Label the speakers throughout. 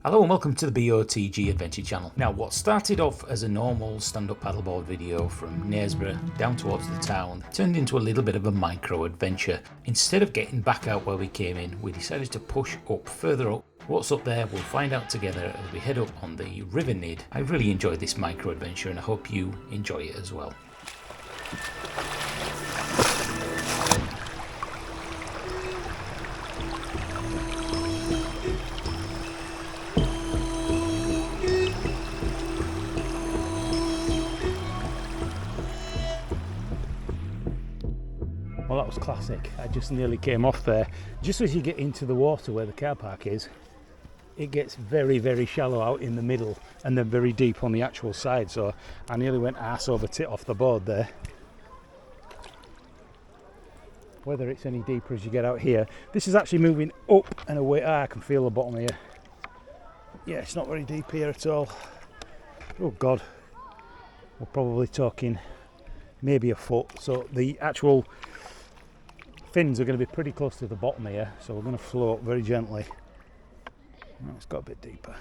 Speaker 1: Hello and welcome to the BOTG Adventure channel. Now, what started off as a normal stand-up paddleboard video from Knaresborough down towards the town turned into a little bit of a micro adventure. Instead of getting back out where we came in, we decided to push up further up. What's up there, we'll find out together as we head up on the River Nid. I really enjoyed this micro adventure and I hope you enjoy it as well.
Speaker 2: Well, that was classic. I just nearly came off there. Just as you get into the water where the car park is, it gets very, very shallow out in the middle and then very deep on the actual side. So I nearly went arse over tit off the board there. Whether it's any deeper as you get out here. This is actually moving up and away. I can feel the bottom here. Yeah, it's not very deep here at all. Oh God. We're probably talking maybe a foot. So the actual fins are going to be pretty close to the bottom here, so we're going to float very gently. Oh, it's got a bit deeper.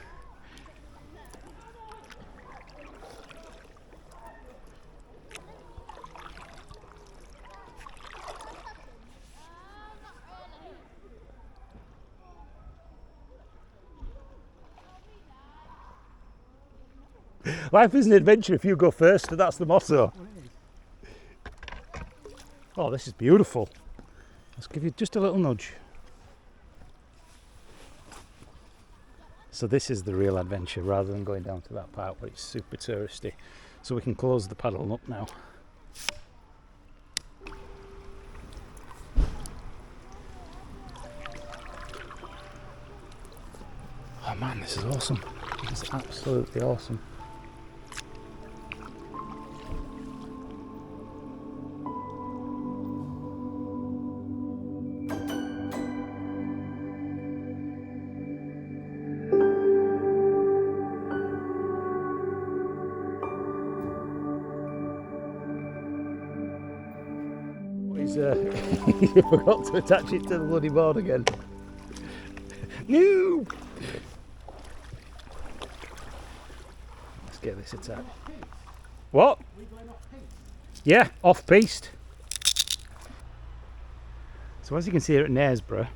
Speaker 2: Life is an adventure if you go first, that's the motto. Oh, this is beautiful. Let's give you just a little nudge. So this is the real adventure rather than going down to that part where it's super touristy. So we can close the paddle up now. Oh man, this is awesome. This is absolutely awesome. You forgot to attach it to the bloody board again. No! Let's get this attached. What? Yeah, off-piste. So as you can see here at Knaresborough,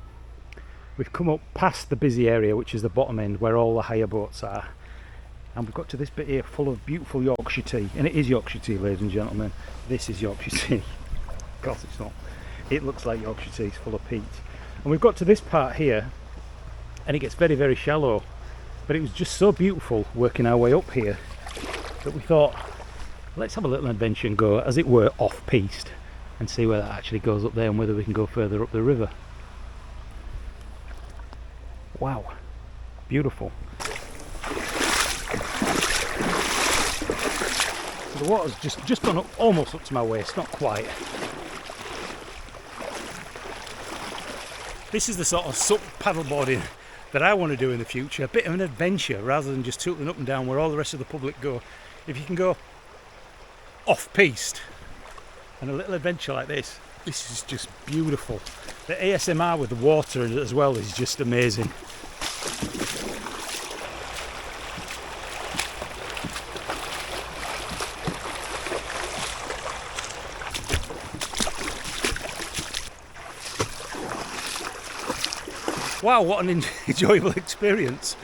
Speaker 2: we've come up past the busy area, which is the bottom end where all the hire boats are. And we've got to this bit here full of beautiful Yorkshire tea. And it is Yorkshire tea, ladies and gentlemen. This is Yorkshire tea. Of course it's not. It looks like Yorkshire tea, it's full of peat. And we've got to this part here and it gets very, very shallow. But it was just so beautiful working our way up here that we thought, let's have a little adventure and go, as it were, off-piste and see where that actually goes up there and whether we can go further up the river. Wow, beautiful. So the water's just gone up, almost up to my waist, not quite. This is the sort of SUP paddleboarding that I want to do in the future, a bit of an adventure rather than just tooting up and down where all the rest of the public go. If you can go off-piste and a little adventure like this is just beautiful. The ASMR with the water as well is just amazing. Wow, what an enjoyable experience.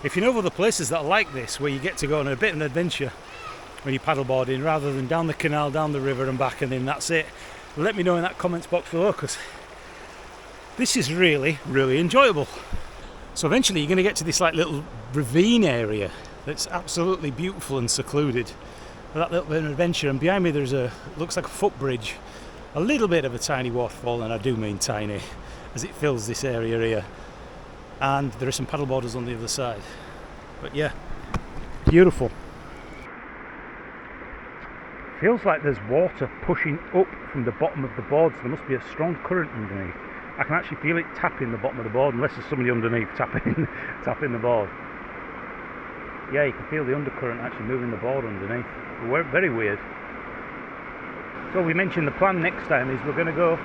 Speaker 2: If you know of other places that are like this, where you get to go on a bit of an adventure when you're paddleboarding, rather than down the canal, down the river and back and then that's it, let me know in that comments box below, because this is really, really enjoyable. So eventually you're going to get to this like little ravine area that's absolutely beautiful and secluded for that little bit of an adventure, and behind me there's looks like a footbridge, a little bit of a tiny waterfall, and I do mean tiny, as it fills this area here, and there are some paddleboarders on the other side. But yeah, beautiful. Feels like there's water pushing up from the bottom of the board, so there must be a strong current underneath. I can actually feel it tapping the bottom of the board, unless there's somebody underneath tapping the board. Yeah, you can feel the undercurrent actually moving the board underneath. Very weird. So we mentioned the plan next time is we're going to go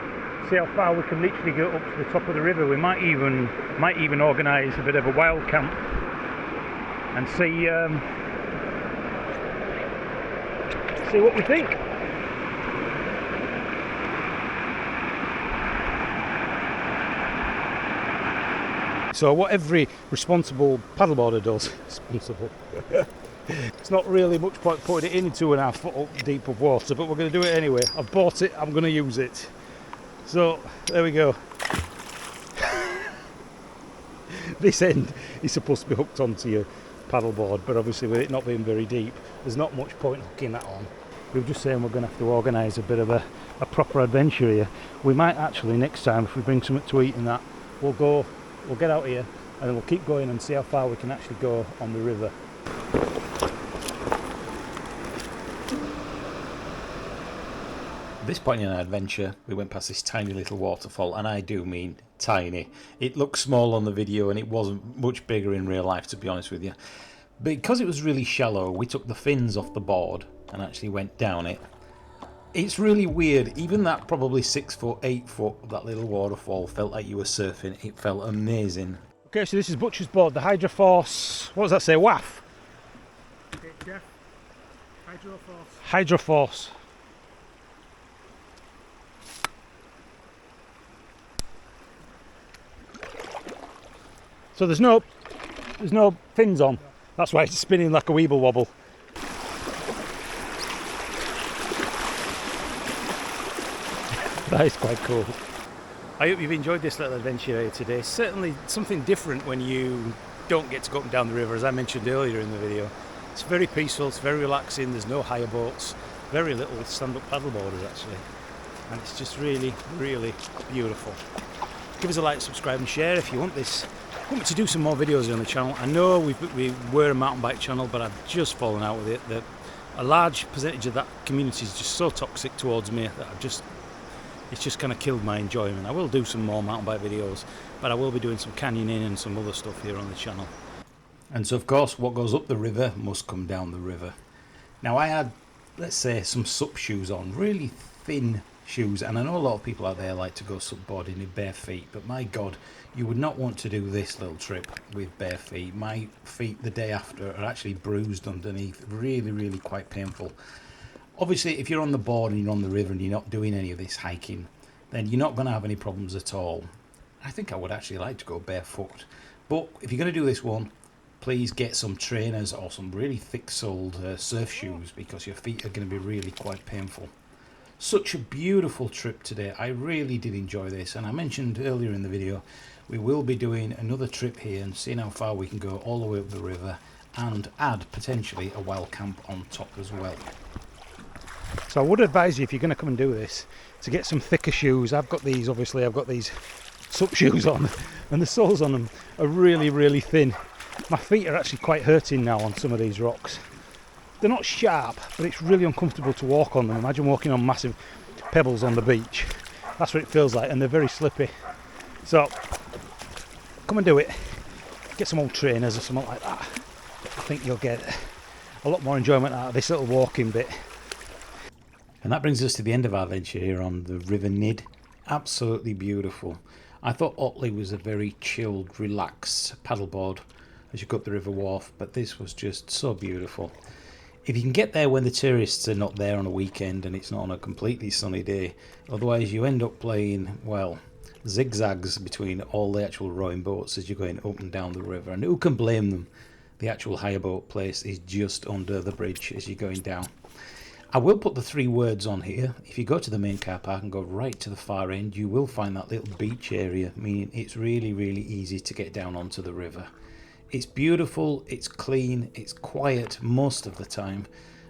Speaker 2: see how far we can literally go up to the top of the river. We might even organise a bit of a wild camp and see what we think. So what every responsible paddleboarder does, it's not really much point putting it in 2.5 foot up deep of water, but we're going to do it anyway. I've bought it, I'm going to use it. So there we go. This end is supposed to be hooked onto your paddleboard, but obviously with it not being very deep, there's not much point hooking that on. We were just saying we're going to have to organise a bit of a proper adventure here. We might actually next time, if we bring something to eat and that, we'll get out here and then we'll keep going and see how far we can actually go on the river.
Speaker 1: At this point in our adventure, we went past this tiny little waterfall, and I do mean tiny. It looked small on the video and it wasn't much bigger in real life, to be honest with you. Because it was really shallow, we took the fins off the board and actually went down it. It's really weird, even that probably 6 foot, 8 foot, that little waterfall felt like you were surfing. It felt amazing.
Speaker 2: Okay, so this is Butcher's board, the Hydroforce, what does that say, WAF?
Speaker 3: Jeff, Hydroforce.
Speaker 2: Hydroforce. So there's no fins on. That's why it's spinning like a weeble wobble. That is quite cool. I hope you've enjoyed this little adventure here today. Certainly something different when you don't get to go up and down the river, as I mentioned earlier in the video. It's very peaceful, it's very relaxing, there's no hire boats, very little stand-up paddleboarders actually. And it's just really, really beautiful. Give us a like, subscribe and share if you want this. Want me to do some more videos on the channel. I know we were a mountain bike channel, but I've just fallen out with it. A large percentage of that community is just so toxic towards me that it's just kind of killed my enjoyment. I will do some more mountain bike videos, but I will be doing some canyoning and some other stuff here on the channel.
Speaker 1: And so of course what goes up the river must come down the river. Now I had, let's say, some SUP shoes on, really thin shoes, and I know a lot of people out there like to go SUP boarding in bare feet, but my god, you would not want to do this little trip with bare feet. My feet the day after are actually bruised underneath, really quite painful. Obviously if you're on the board and you're on the river and you're not doing any of this hiking, then you're not going to have any problems at all. I think I would actually like to go barefoot, but if you're going to do this one, please get some trainers or some really thick-soled surf shoes, because your feet are going to be really quite painful. Such a beautiful trip today. I really did enjoy this, and I mentioned earlier in the video we will be doing another trip here and seeing how far we can go all the way up the river and add potentially a wild camp on top as well.
Speaker 2: So I would advise you, if you're going to come and do this, to get some thicker shoes. I've got these SUP shoes on, and the soles on them are really thin. My feet are actually quite hurting now on some of these rocks. They're not sharp, but it's really uncomfortable to walk on them. Imagine walking on massive pebbles on the beach. That's what it feels like, and they're very slippy. So come and do it. Get some old trainers or something like that. I think you'll get a lot more enjoyment out of this little walking bit.
Speaker 1: And that brings us to the end of our venture here on the River Nid. Absolutely beautiful. I thought Otley was a very chilled, relaxed paddleboard as you go up the River Wharf, but this was just so beautiful. If you can get there when the tourists are not there on a weekend and it's not on a completely sunny day, otherwise you end up playing, well, zigzags between all the actual rowing boats as you're going up and down the river. And who can blame them? The actual hire boat place is just under the bridge as you're going down. I will put the 3 words on here. If you go to the main car park and go right to the far end, you will find that little beach area, meaning it's really easy to get down onto the river. It's beautiful, it's clean, it's quiet most of the time,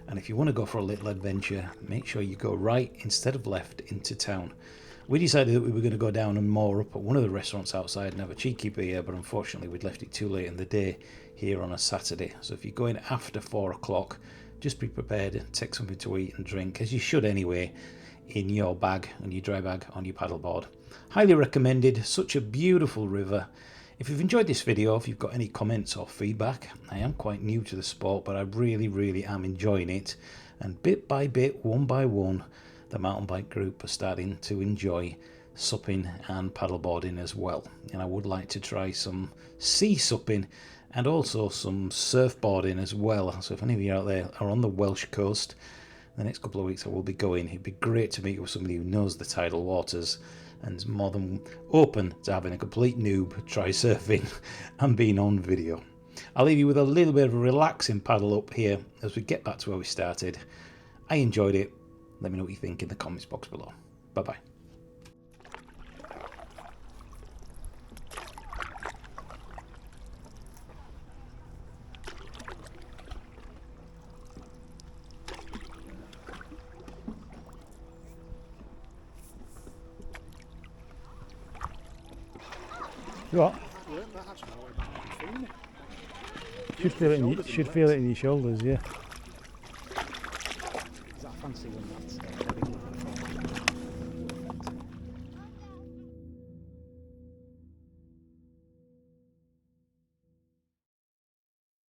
Speaker 1: and if you want to go for a little adventure, make sure you go right instead of left into town. We decided that we were going to go down and moor up at one of the restaurants outside and have a cheeky beer, but unfortunately we'd left it too late in the day here on a Saturday. So if you're going after 4 o'clock, just be prepared and take something to eat and drink, as you should anyway, in your bag and your dry bag on your paddleboard. Highly recommended. Such a beautiful river. If you've enjoyed this video, if you've got any comments or feedback, I am quite new to the sport, but I really am enjoying it, and bit by bit, one by one, the mountain bike group are starting to enjoy supping and paddleboarding as well. And I would like to try some sea supping and also some surfboarding as well. So if any of you out there are on the Welsh coast, the next couple of weeks I will be going. It'd be great to meet with somebody who knows the tidal waters and is more than open to having a complete noob try surfing and being on video. I'll leave you with a little bit of a relaxing paddle up here as we get back to where we started. I enjoyed it. Let me know what you think in the comments box below. Bye bye.
Speaker 2: What? Should feel it in your shoulders, yeah.